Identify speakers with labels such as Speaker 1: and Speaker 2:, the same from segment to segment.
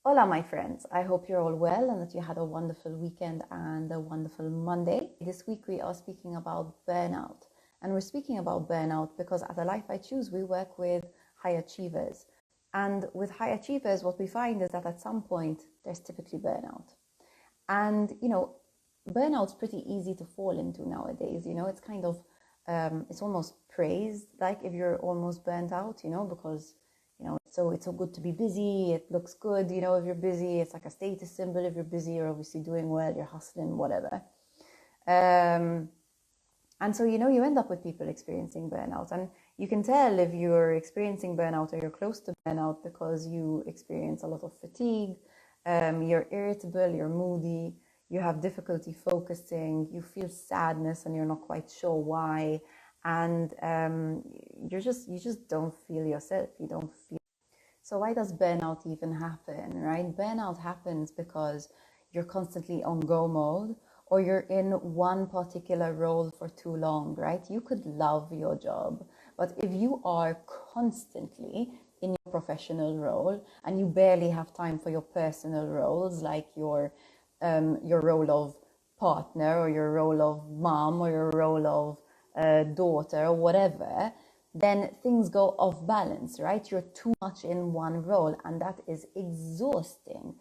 Speaker 1: Hola, my friends. I hope you're all well and that you had a wonderful weekend and a wonderful Monday. This week we are speaking about burnout. And we're speaking about burnout because at the Life I Choose, we work with high achievers. And with high achievers, what we find is that at some point, there's typically burnout. And, burnout's pretty easy to fall into nowadays. It's kind of, it's almost praised, like if you're almost burnt out, because it's so good to be busy. It looks good, if you're busy. It's like a status symbol. If you're busy, you're obviously doing well, you're hustling, whatever. And so, you end up with people experiencing burnout. And you can tell if you're experiencing burnout or you're close to burnout because you experience a lot of fatigue, you're irritable, you're moody, you have difficulty focusing, you feel sadness and you're not quite sure why. And you just don't feel yourself. You don't feel. So why does burnout even happen, right? Burnout happens because you're constantly on go mode, or you're in one particular role for too long, right? You could love your job, but if you are constantly in your professional role and you barely have time for your personal roles, like your role of partner or your role of mom or your role of daughter or whatever, then things go off balance, right? You're too much in one role, and that is exhausting.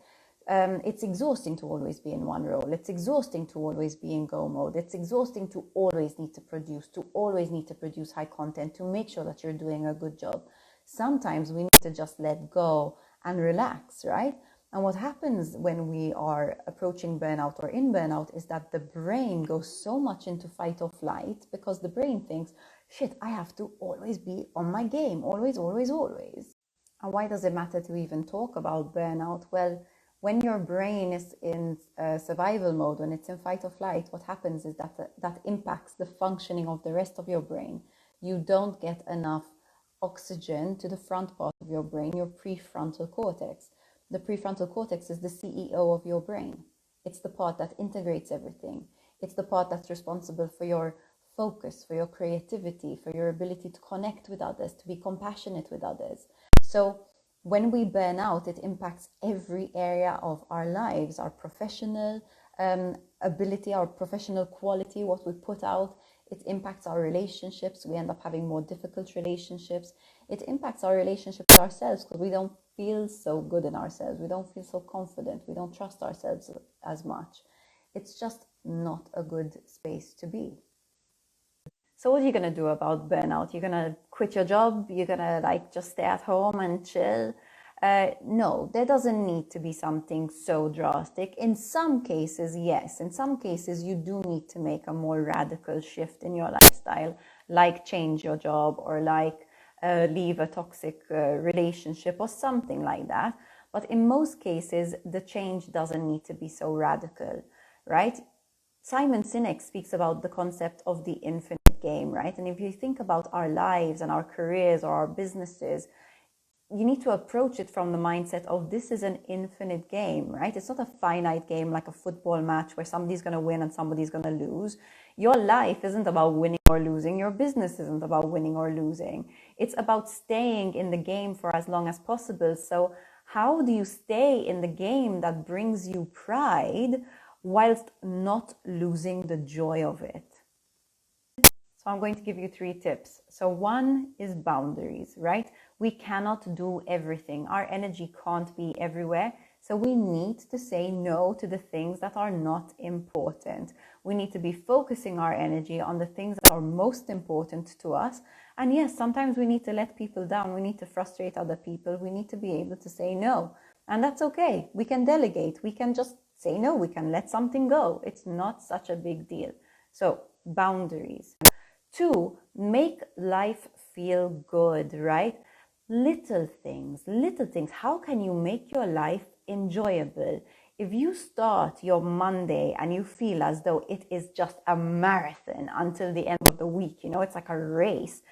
Speaker 1: It's exhausting to always be in one role. It's exhausting to always be in go mode. It's exhausting to always need to produce high content, to make sure that you're doing a good job. Sometimes we need to just let go and relax, right? And what happens when we are approaching burnout or in burnout is that the brain goes so much into fight or flight, because the brain thinks, shit, I have to always be on my game, always, always, always. And why does it matter to even talk about burnout? Well, when your brain is in survival mode, when it's in fight or flight, what happens is that impacts the functioning of the rest of your brain. You don't get enough oxygen to the front part of your brain, your prefrontal cortex. The prefrontal cortex is the CEO of your brain. It's the part that integrates everything. It's the part that's responsible for your focus, for your creativity, for your ability to connect with others, to be compassionate with others. So when we burn out, it impacts every area of our lives, our professional ability, our professional quality, what we put out. It impacts our relationships. We end up having more difficult relationships. It impacts our relationship with ourselves because we don't feel so good in ourselves. We don't feel so confident. We don't trust ourselves as much. It's just not a good space to be. So what are you going to do about burnout? You're going to quit your job? You're going to just stay at home and chill? No, there doesn't need to be something so drastic. In some cases, yes. In some cases, you do need to make a more radical shift in your lifestyle, like change your job or leave a toxic relationship or something like that. But in most cases, the change doesn't need to be so radical, right? Simon Sinek speaks about the concept of the infinite game, right? And if you think about our lives and our careers or our businesses, you need to approach it from the mindset of this is an infinite game, right? It's not a finite game like a football match where somebody's going to win and somebody's going to lose. Your life isn't about winning or losing. Your business isn't about winning or losing. It's about staying in the game for as long as possible. So how do you stay in the game that brings you pride whilst not losing the joy of it? So I'm going to give you 3 tips. So one is boundaries, right? We cannot do everything. Our energy can't be everywhere. So we need to say no to the things that are not important. We need to be focusing our energy on the things that are most important to us. And yes, sometimes we need to let people down. We need to frustrate other people. We need to be able to say no. And that's okay. We can delegate. We can just say no. We can let something go. It's not such a big deal. So boundaries. 2, make life feel good, right? Little things. How can you make your life enjoyable? If you start your Monday and you feel as though it is just a marathon until the end of the week, it's like a race,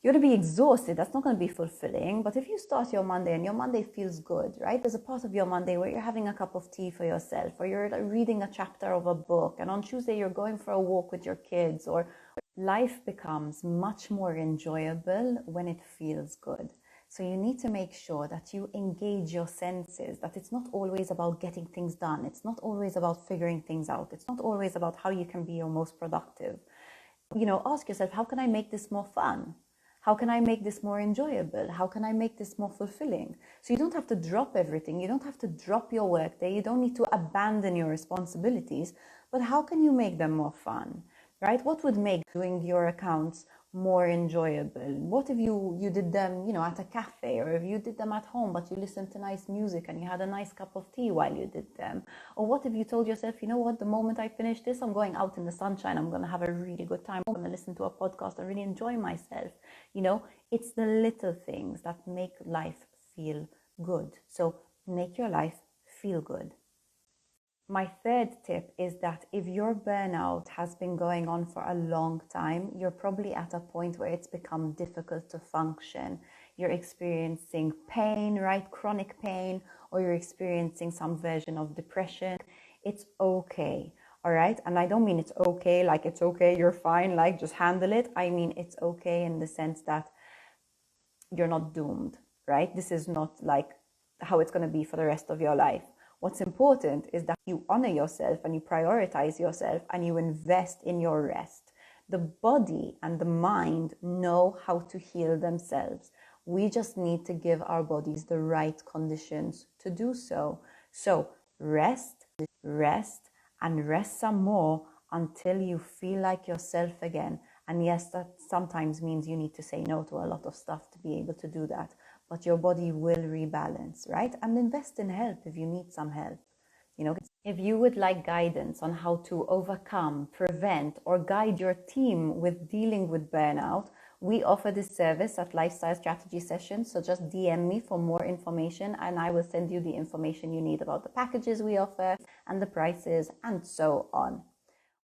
Speaker 1: you're going to be exhausted. That's not going to be fulfilling. But if you start your Monday and your Monday feels good, right? There's a part of your Monday where you're having a cup of tea for yourself, or you're reading a chapter of a book, and on Tuesday you're going for a walk with your kids, or life becomes much more enjoyable when it feels good. So you need to make sure that you engage your senses, that it's not always about getting things done. It's not always about figuring things out. It's not always about how you can be your most productive. Ask yourself, how can I make this more fun? How can I make this more enjoyable? How can I make this more fulfilling? So you don't have to drop everything. You don't have to drop your work day. You don't need to abandon your responsibilities. But how can you make them more fun, right? What would make doing your accounts more enjoyable? What if you did them, at a cafe, or if you did them at home, but you listened to nice music and you had a nice cup of tea while you did them? Or what if you told yourself, you know what, the moment I finish this, I'm going out in the sunshine, I'm going to have a really good time, I'm going to listen to a podcast and really enjoy myself. It's the little things that make life feel good. So make your life feel good. My third tip is that if your burnout has been going on for a long time, you're probably at a point where it's become difficult to function. You're experiencing pain, right? Chronic pain, or you're experiencing some version of depression. It's okay, all right? And I don't mean it's okay, like it's okay, you're fine, like just handle it. I mean, it's okay in the sense that you're not doomed, right? This is not like how it's going to be for the rest of your life. What's important is that you honor yourself and you prioritize yourself and you invest in your rest. The body and the mind know how to heal themselves. We just need to give our bodies the right conditions to do so. So rest, and rest some more until you feel like yourself again. And yes, that sometimes means you need to say no to a lot of stuff to be able to do that. But your body will rebalance, right? And invest in help if you need some help. If you would like guidance on how to overcome, prevent, or guide your team with dealing with burnout, we offer this service at Lifestyle Strategy Sessions. So just DM me for more information and I will send you the information you need about the packages we offer and the prices and so on.